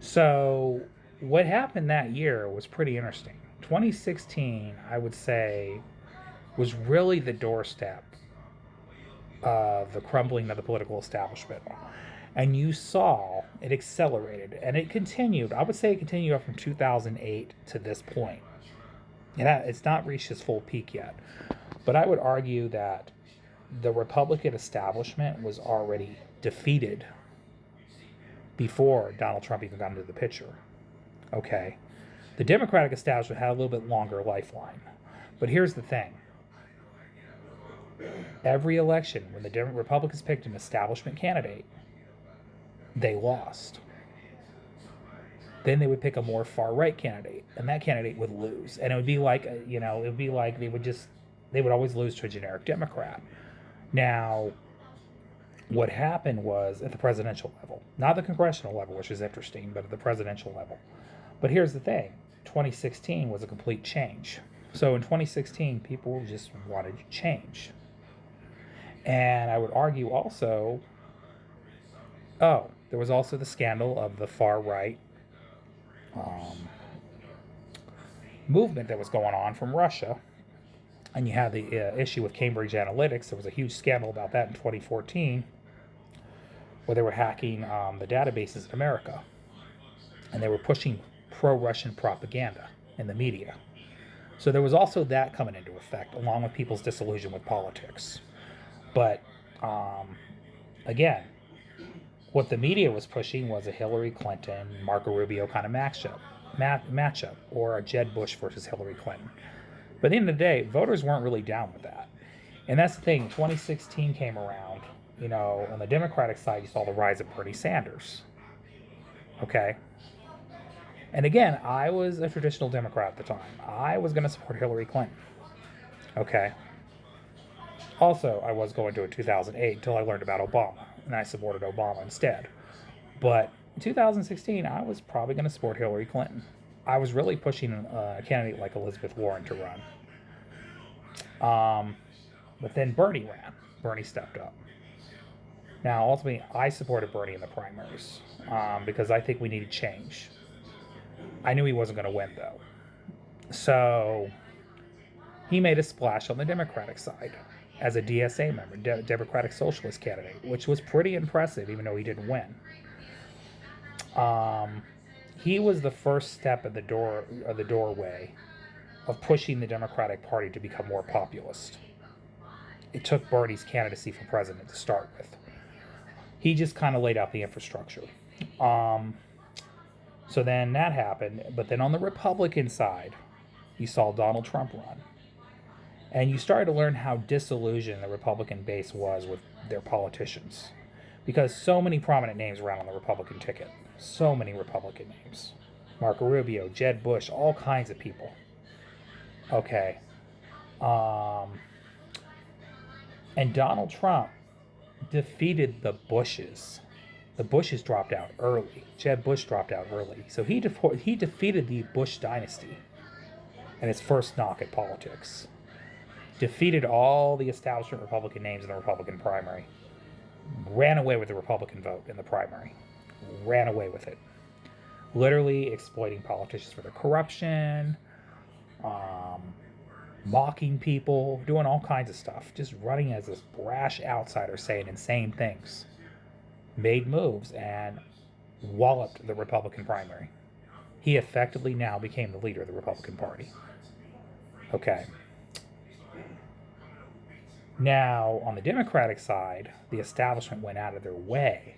So, what happened that year was pretty interesting. 2016, I would say, was really the doorstep of the crumbling of the political establishment. And you saw it accelerated and it continued. I would say it continued up from 2008 to this point. It's not reached its full peak yet. But I would argue that the Republican establishment was already defeated before Donald Trump even got into the picture. Okay. The Democratic establishment had a little bit longer lifeline. But here's the thing: every election, when the Republicans picked an establishment candidate, they lost. Then they would pick a more far right candidate, and that candidate would lose. And it would be like, it would be like they would always lose to a generic Democrat. Now, what happened was at the presidential level, not the congressional level, which is interesting, but at the presidential level. But here's the thing: 2016 was a complete change. So in 2016, people just wanted change. And I would argue also, there was also the scandal of the far right um, movement that was going on from Russia. And you had the issue with Cambridge Analytics. There was a huge scandal about that in 2014 where they were hacking the databases in America. And they were pushing pro-Russian propaganda in the media. So there was also that coming into effect, along with people's disillusion with politics. But again, what the media was pushing was a Hillary Clinton, Marco Rubio kind of matchup, or a Jeb Bush versus Hillary Clinton. But at the end of the day, voters weren't really down with that. And that's the thing. 2016 came around. On the Democratic side, you saw the rise of Bernie Sanders. Okay. And again, I was a traditional Democrat at the time. I was going to support Hillary Clinton. Okay. Also, I was going to in 2008 until I learned about Obama, and I supported Obama instead. But in 2016, I was probably going to support Hillary Clinton. I was really pushing a candidate like Elizabeth Warren to run. But then Bernie ran. Bernie stepped up. Now, ultimately, I supported Bernie in the primaries because I think we needed change. I knew he wasn't going to win, though. So he made a splash on the Democratic side as a DSA member, Democratic Socialist candidate, which was pretty impressive, even though he didn't win. He was the first step at the doorway of pushing the Democratic Party to become more populist. It took Bernie's candidacy for president to start with. He just kind of laid out the infrastructure. So then that happened. But then on the Republican side, you saw Donald Trump run. And you started to learn how disillusioned the Republican base was with their politicians. Because so many prominent names ran on the Republican ticket. So many Republican names. Marco Rubio, Jeb Bush, all kinds of people. Okay. And Donald Trump defeated the Bushes. The Bushes dropped out early. Jeb Bush dropped out early. So he defeated the Bush dynasty in its first knock at politics. Defeated all the establishment Republican names in the Republican primary. Ran away with the Republican vote in the primary. Ran away with it. Literally exploiting politicians for their corruption, mocking people, doing all kinds of stuff. Just running as this brash outsider saying insane things. Made moves and walloped the Republican primary. He effectively now became the leader of the Republican Party. Okay. Now, on the Democratic side, the establishment went out of their way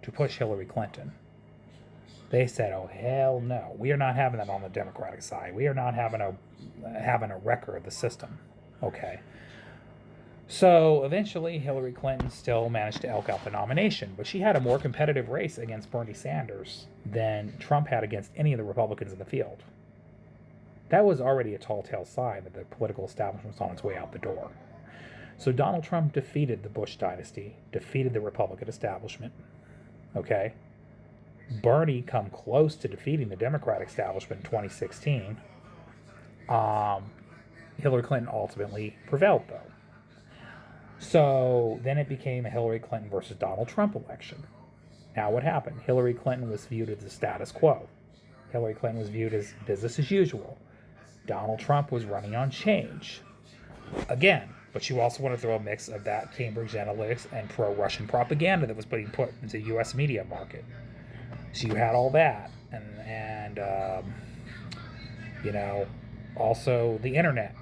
to push Hillary Clinton. They said, "Oh hell no, we are not having that on the Democratic side. We are not having a wrecker of the system." Okay. So eventually, Hillary Clinton still managed to elk out the nomination, but she had a more competitive race against Bernie Sanders than Trump had against any of the Republicans in the field. That was already a tall tale sign that the political establishment was on its way out the door. So Donald Trump defeated the Bush dynasty, defeated the Republican establishment. Okay. Bernie come close to defeating the Democratic establishment in 2016. Hillary Clinton ultimately prevailed, though. So then it became a Hillary Clinton versus Donald Trump election. Now, what happened? Hillary Clinton was viewed as the status quo. Hillary Clinton was viewed as business as usual. Donald Trump was running on change. Again, but you also want to throw a mix of that Cambridge Analytics and pro-Russian propaganda that was being put into the U.S. media market. So you had all that, and also the internet.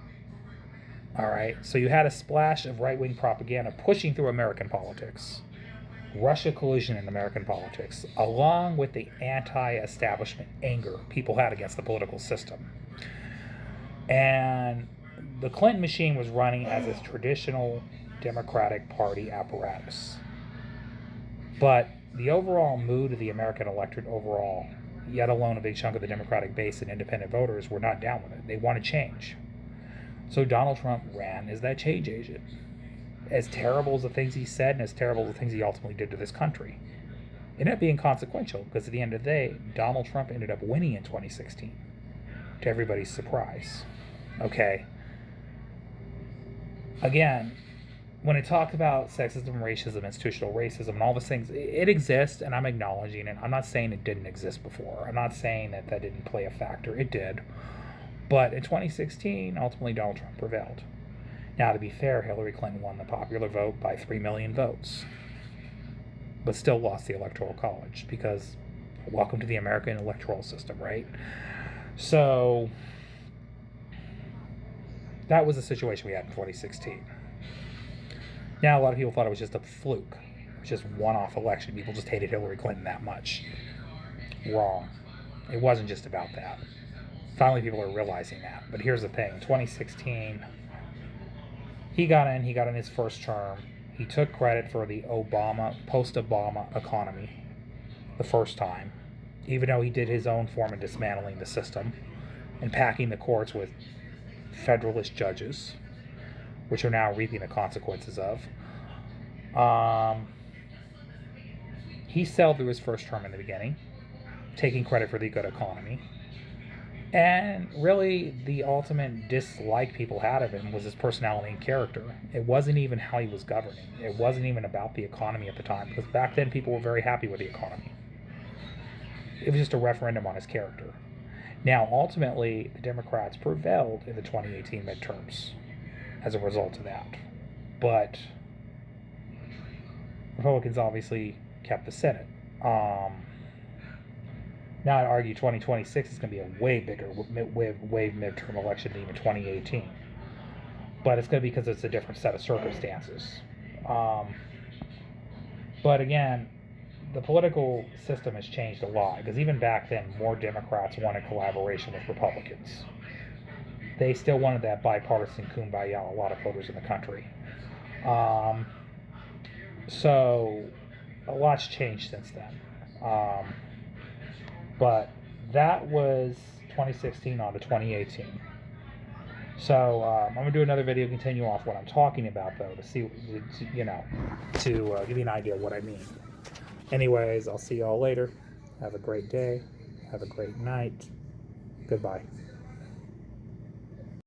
All right, so you had a splash of right-wing propaganda pushing through American politics. Russia collusion in American politics, along with the anti-establishment anger people had against the political system. And the Clinton machine was running as its traditional Democratic Party apparatus. But the overall mood of the American electorate overall, yet alone a big chunk of the Democratic base and independent voters, were not down with it. They wanted change. So Donald Trump ran as that change agent. As terrible as the things he said and as terrible as the things he ultimately did to this country. It ended up being consequential because at the end of the day, Donald Trump ended up winning in 2016, to everybody's surprise. Okay. Again, when it talks about sexism, racism, institutional racism, and all those things, it exists, and I'm acknowledging it. I'm not saying it didn't exist before. I'm not saying that didn't play a factor. It did. But in 2016, ultimately Donald Trump prevailed. Now, to be fair, Hillary Clinton won the popular vote by 3 million votes, but still lost the Electoral College because welcome to the American electoral system, right? So that was the situation we had in 2016. Now, a lot of people thought it was just a fluke. It was just one-off election. People just hated Hillary Clinton that much. Wrong. It wasn't just about that. Finally, people are realizing that. But here's the thing. 2016... He got in his first term. He took credit for the post-Obama economy the first time, even though he did his own form of dismantling the system and packing the courts with federalist judges, which are now reaping the consequences of. He sailed through his first term in the beginning, taking credit for the good economy. And really, the ultimate dislike people had of him was his personality and character. It wasn't even how he was governing. It wasn't even about the economy at the time, because back then people were very happy with the economy. It was just a referendum on his character. Now, ultimately, the Democrats prevailed in the 2018 midterms as a result of that. But Republicans obviously kept the Senate. Now I argue 2026 is going to be a way bigger wave midterm election than even 2018. But it's going to be because it's a different set of circumstances. But again, the political system has changed a lot. Because even back then, more Democrats wanted collaboration with Republicans. They still wanted that bipartisan kumbaya, a lot of voters in the country. So a lot's changed since then. But that was 2016 on to 2018. So I'm going to do another video, continue off what I'm talking about, though, to see, to give you an idea of what I mean. Anyways, I'll see y'all later. Have a great day. Have a great night. Goodbye.